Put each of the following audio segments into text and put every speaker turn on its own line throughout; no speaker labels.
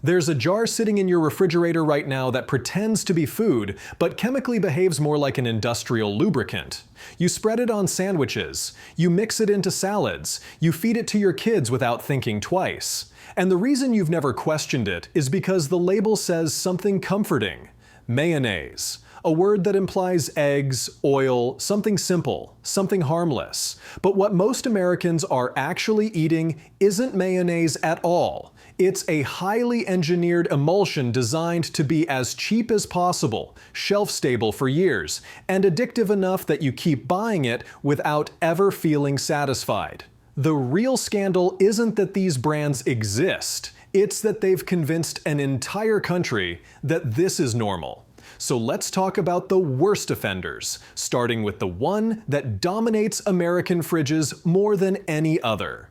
There's a jar sitting in your refrigerator right now that pretends to be food, but chemically behaves more like an industrial lubricant. You spread it on sandwiches, you mix it into salads, you feed it to your kids without thinking twice. And the reason you've never questioned it is because the label says something comforting. Mayonnaise. A word that implies eggs, oil, something simple, something harmless. But what most Americans are actually eating isn't mayonnaise at all. It's a highly engineered emulsion designed to be as cheap as possible, shelf-stable for years, and addictive enough that you keep buying it without ever feeling satisfied. The real scandal isn't that these brands exist, it's that they've convinced an entire country that this is normal. So let's talk about the worst offenders, starting with the one that dominates American fridges more than any other.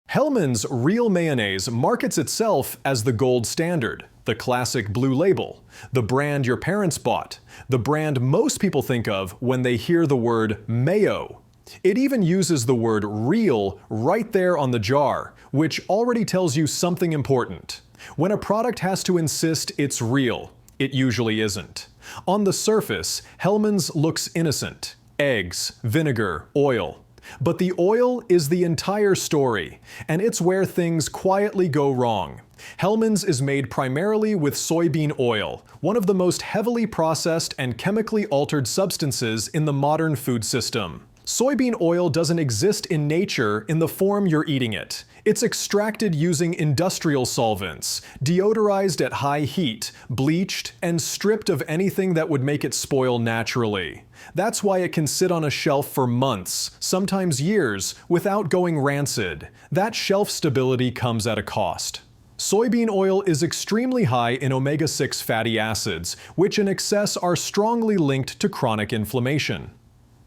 Hellmann's Real Mayonnaise markets itself as the gold standard, the classic blue label, the brand your parents bought, the brand most people think of when they hear the word mayo. It even uses the word real right there on the jar, which already tells you something important. When a product has to insist it's real, it usually isn't. On the surface, Hellmann's looks innocent. Eggs, vinegar, oil. But the oil is the entire story, and it's where things quietly go wrong. Hellmann's is made primarily with soybean oil, one of the most heavily processed and chemically altered substances in the modern food system. Soybean oil doesn't exist in nature in the form you're eating it. It's extracted using industrial solvents, deodorized at high heat, bleached, and stripped of anything that would make it spoil naturally. That's why it can sit on a shelf for months, sometimes years, without going rancid. That shelf stability comes at a cost. Soybean oil is extremely high in omega-6 fatty acids, which in excess are strongly linked to chronic inflammation.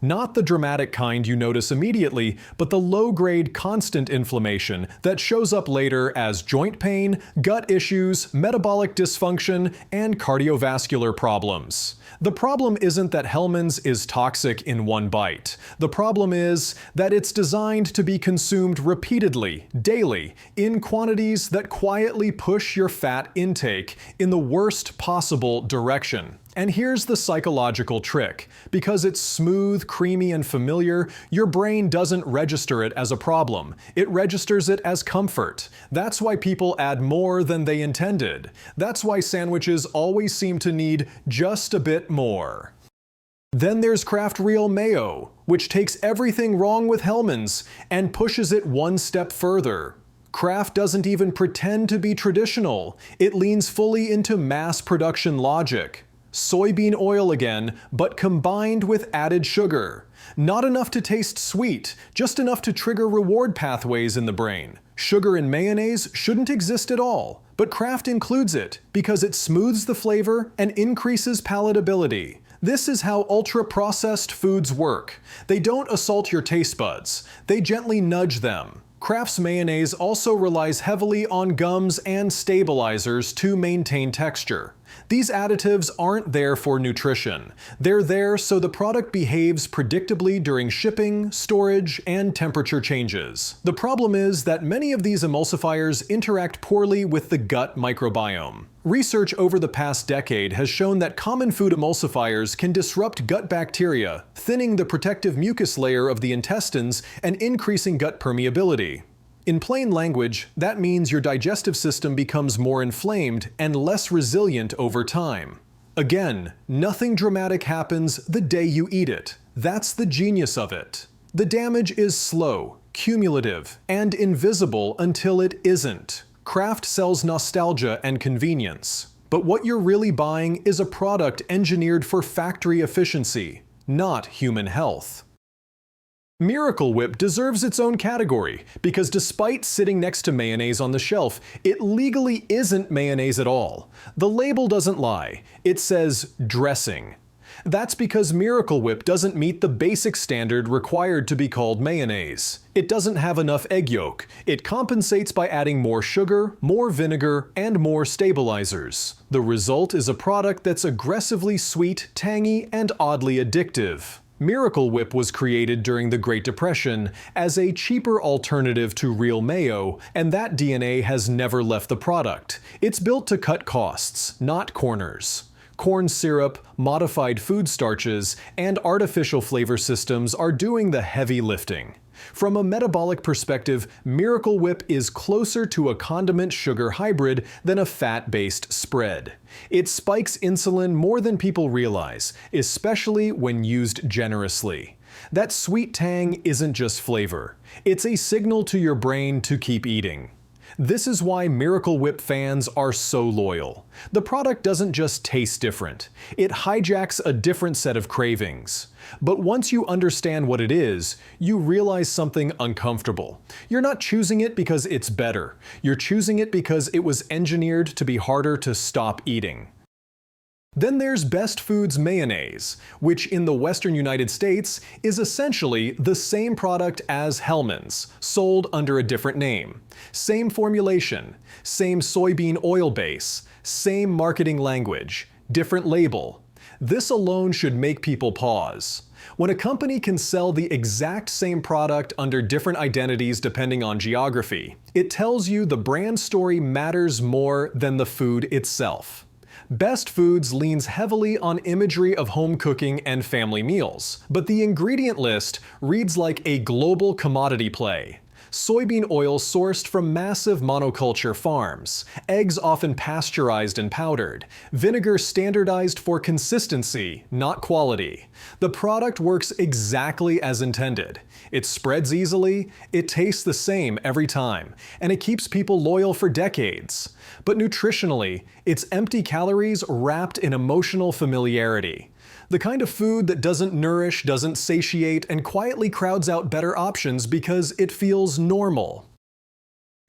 Not the dramatic kind you notice immediately, but the low-grade constant inflammation that shows up later as joint pain, gut issues, metabolic dysfunction, and cardiovascular problems. The problem isn't that Hellmann's is toxic in one bite. The problem is that it's designed to be consumed repeatedly, daily, in quantities that quietly push your fat intake in the worst possible direction. And here's the psychological trick. Because it's smooth, creamy, and familiar, your brain doesn't register it as a problem. It registers it as comfort. That's why people add more than they intended. That's why sandwiches always seem to need just a bit more. Then there's Kraft Real Mayo, which takes everything wrong with Hellmann's and pushes it one step further. Kraft doesn't even pretend to be traditional. It leans fully into mass production logic. Soybean oil again, but combined with added sugar. Not enough to taste sweet, just enough to trigger reward pathways in the brain. Sugar in mayonnaise shouldn't exist at all, but Kraft includes it because it smooths the flavor and increases palatability. This is how ultra-processed foods work. They don't assault your taste buds, they gently nudge them. Kraft's mayonnaise also relies heavily on gums and stabilizers to maintain texture. These additives aren't there for nutrition. They're there so the product behaves predictably during shipping, storage, and temperature changes. The problem is that many of these emulsifiers interact poorly with the gut microbiome. Research over the past decade has shown that common food emulsifiers can disrupt gut bacteria, thinning the protective mucus layer of the intestines and increasing gut permeability. In plain language, that means your digestive system becomes more inflamed and less resilient over time. Again, nothing dramatic happens the day you eat it. That's the genius of it. The damage is slow, cumulative, and invisible until it isn't. Kraft sells nostalgia and convenience. But what you're really buying is a product engineered for factory efficiency, not human health. Miracle Whip deserves its own category because despite sitting next to mayonnaise on the shelf, it legally isn't mayonnaise at all. The label doesn't lie. It says dressing. That's because Miracle Whip doesn't meet the basic standard required to be called mayonnaise. It doesn't have enough egg yolk. It compensates by adding more sugar, more vinegar, and more stabilizers. The result is a product that's aggressively sweet, tangy, and oddly addictive. Miracle Whip was created during the Great Depression as a cheaper alternative to real mayo, and that DNA has never left the product. It's built to cut costs, not corners. Corn syrup, modified food starches, and artificial flavor systems are doing the heavy lifting. From a metabolic perspective, Miracle Whip is closer to a condiment sugar hybrid than a fat-based spread. It spikes insulin more than people realize, especially when used generously. That sweet tang isn't just flavor. It's a signal to your brain to keep eating. This is why Miracle Whip fans are so loyal. The product doesn't just taste different. It hijacks a different set of cravings. But once you understand what it is, you realize something uncomfortable. You're not choosing it because it's better. You're choosing it because it was engineered to be harder to stop eating. Then there's Best Foods Mayonnaise, which in the Western United States is essentially the same product as Hellmann's, sold under a different name. Same formulation, same soybean oil base, same marketing language, different label. This alone should make people pause. When a company can sell the exact same product under different identities depending on geography, it tells you the brand story matters more than the food itself. Best Foods leans heavily on imagery of home cooking and family meals, but the ingredient list reads like a global commodity play. Soybean oil sourced from massive monoculture farms, eggs often pasteurized and powdered, vinegar standardized for consistency, not quality. The product works exactly as intended. It spreads easily, it tastes the same every time, and it keeps people loyal for decades. But nutritionally, it's empty calories wrapped in emotional familiarity. The kind of food that doesn't nourish, doesn't satiate, and quietly crowds out better options because it feels normal.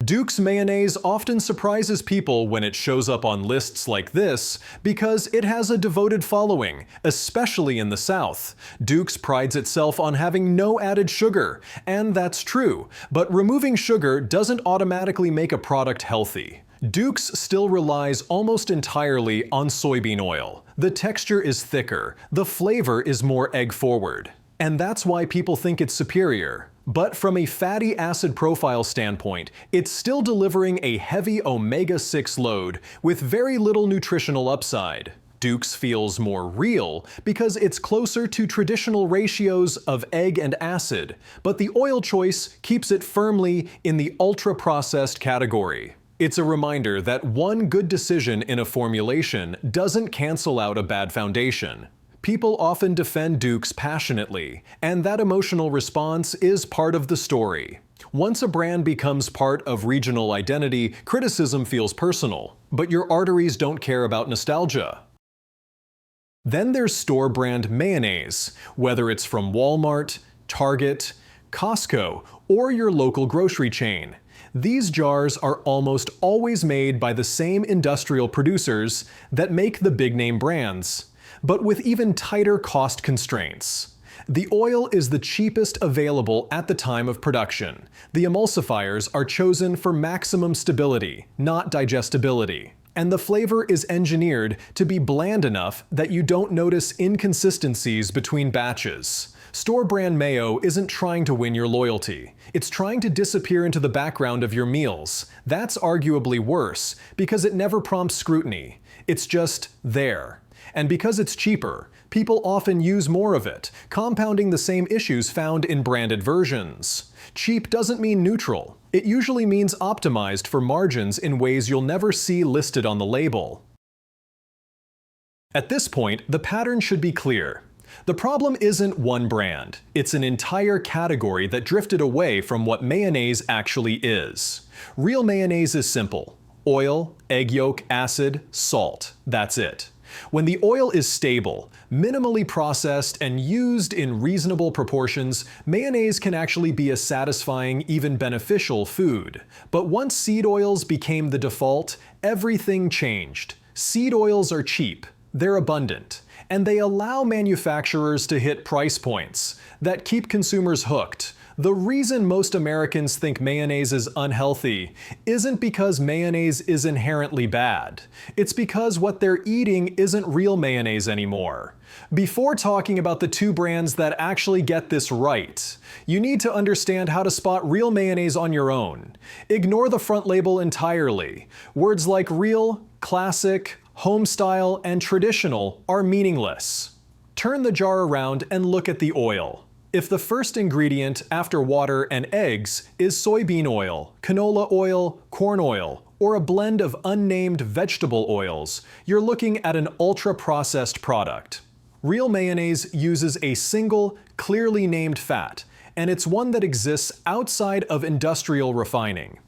Duke's mayonnaise often surprises people when it shows up on lists like this because it has a devoted following, especially in the South. Duke's prides itself on having no added sugar, and that's true, but removing sugar doesn't automatically make a product healthy. Duke's still relies almost entirely on soybean oil. The texture is thicker, the flavor is more egg-forward. And that's why people think it's superior. But from a fatty acid profile standpoint, it's still delivering a heavy omega-6 load with very little nutritional upside. Duke's feels more real because it's closer to traditional ratios of egg and acid, but the oil choice keeps it firmly in the ultra-processed category. It's a reminder that one good decision in a formulation doesn't cancel out a bad foundation. People often defend Duke's passionately, and that emotional response is part of the story. Once a brand becomes part of regional identity, criticism feels personal, but your arteries don't care about nostalgia. Then there's store brand mayonnaise, whether it's from Walmart, Target, Costco, or your local grocery chain. These jars are almost always made by the same industrial producers that make the big-name brands, but with even tighter cost constraints. The oil is the cheapest available at the time of production. The emulsifiers are chosen for maximum stability, not digestibility. And the flavor is engineered to be bland enough that you don't notice inconsistencies between batches. Store-brand mayo isn't trying to win your loyalty. It's trying to disappear into the background of your meals. That's arguably worse, because it never prompts scrutiny. It's just there. And because it's cheaper, people often use more of it, compounding the same issues found in branded versions. Cheap doesn't mean neutral. It usually means optimized for margins in ways you'll never see listed on the label. At this point, the pattern should be clear. The problem isn't one brand, it's an entire category that drifted away from what mayonnaise actually is. Real mayonnaise is simple. Oil, egg yolk, acid, salt. That's it. When the oil is stable, minimally processed, and used in reasonable proportions, mayonnaise can actually be a satisfying, even beneficial food. But once seed oils became the default, everything changed. Seed oils are cheap, they're abundant, and they allow manufacturers to hit price points that keep consumers hooked. The reason most Americans think mayonnaise is unhealthy isn't because mayonnaise is inherently bad. It's because what they're eating isn't real mayonnaise anymore. Before talking about the two brands that actually get this right, you need to understand how to spot real mayonnaise on your own. Ignore the front label entirely. Words like real, classic, homestyle, and traditional are meaningless. Turn the jar around and look at the oil. If the first ingredient after water and eggs is soybean oil, canola oil, corn oil, or a blend of unnamed vegetable oils, you're looking at an ultra-processed product. Real mayonnaise uses a single, clearly named fat, and it's one that exists outside of industrial refining.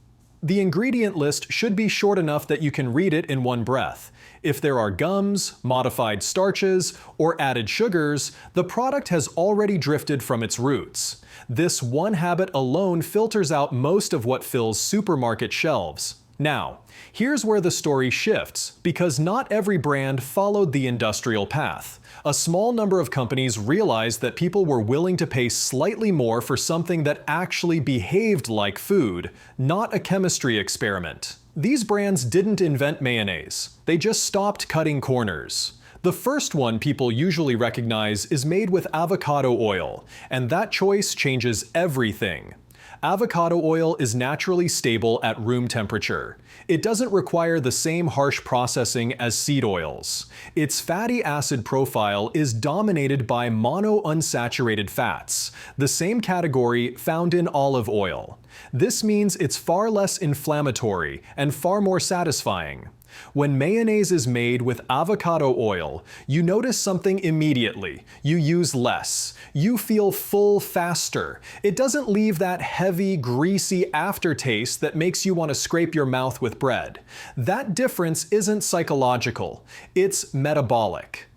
The ingredient list should be short enough that you can read it in one breath. If there are gums, modified starches, or added sugars, the product has already drifted from its roots. This one habit alone filters out most of what fills supermarket shelves. Now, here's where the story shifts, because not every brand followed the industrial path. A small number of companies realized that people were willing to pay slightly more for something that actually behaved like food, not a chemistry experiment. These brands didn't invent mayonnaise, they just stopped cutting corners. The first one people usually recognize is made with avocado oil, and that choice changes everything. Avocado oil is naturally stable at room temperature. It doesn't require the same harsh processing as seed oils. Its fatty acid profile is dominated by monounsaturated fats, the same category found in olive oil. This means it's far less inflammatory and far more satisfying. When mayonnaise is made with avocado oil, you notice something immediately. You use less. You feel full faster. It doesn't leave that heavy, greasy aftertaste that makes you want to scrape your mouth with bread. That difference isn't psychological. It's metabolic.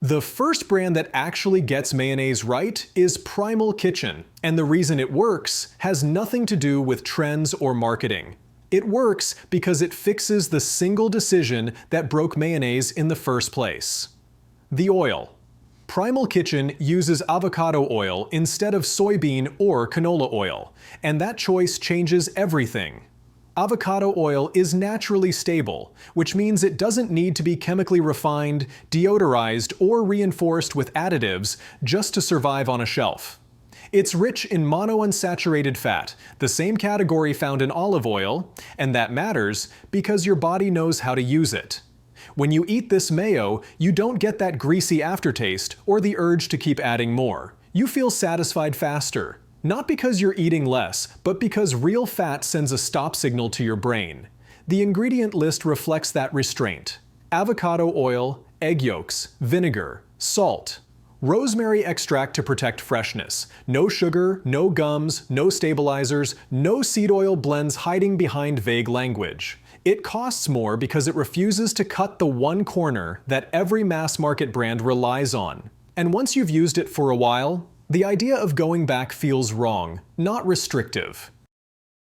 The first brand that actually gets mayonnaise right is Primal Kitchen, and the reason it works has nothing to do with trends or marketing. It works because it fixes the single decision that broke mayonnaise in the first place. The oil. Primal Kitchen uses avocado oil instead of soybean or canola oil, and that choice changes everything. Avocado oil is naturally stable, which means it doesn't need to be chemically refined, deodorized, or reinforced with additives just to survive on a shelf. It's rich in monounsaturated fat, the same category found in olive oil, and that matters because your body knows how to use it. When you eat this mayo, you don't get that greasy aftertaste or the urge to keep adding more. You feel satisfied faster. Not because you're eating less, but because real fat sends a stop signal to your brain. The ingredient list reflects that restraint. Avocado oil, egg yolks, vinegar, salt. Rosemary extract to protect freshness. No sugar, no gums, no stabilizers, no seed oil blends hiding behind vague language. It costs more because it refuses to cut the one corner that every mass market brand relies on. And once you've used it for a while, the idea of going back feels wrong, not restrictive.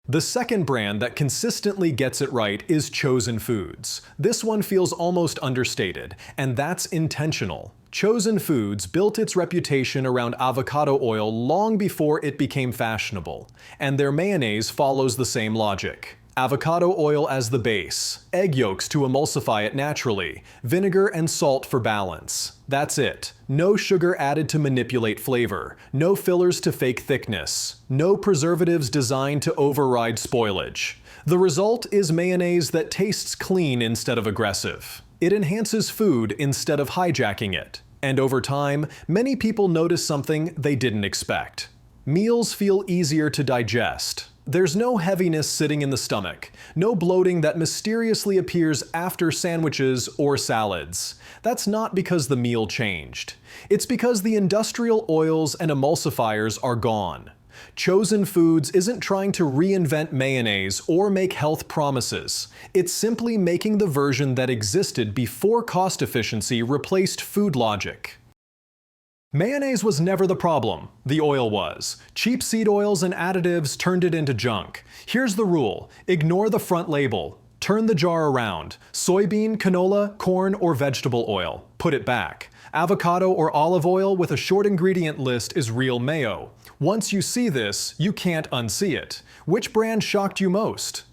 The second brand that consistently gets it right is Chosen Foods. This one feels almost understated, and that's intentional. Chosen Foods built its reputation around avocado oil long before it became fashionable, and their mayonnaise follows the same logic. Avocado oil as the base, egg yolks to emulsify it naturally, vinegar and salt for balance. That's it. No sugar added to manipulate flavor, no fillers to fake thickness, no preservatives designed to override spoilage. The result is mayonnaise that tastes clean instead of aggressive. It enhances food instead of hijacking it. And over time, many people notice something they didn't expect. Meals feel easier to digest. There's no heaviness sitting in the stomach, no bloating that mysteriously appears after sandwiches or salads. That's not because the meal changed. It's because the industrial oils and emulsifiers are gone. Chosen Foods isn't trying to reinvent mayonnaise or make health promises. It's simply making the version that existed before cost efficiency replaced food logic. Mayonnaise was never the problem, the oil was. Cheap seed oils and additives turned it into junk. Here's the rule: ignore the front label. Turn the jar around. Soybean, canola, corn, or vegetable oil. Put it back. Avocado or olive oil with a short ingredient list is real mayo. Once you see this, you can't unsee it. Which brand shocked you most?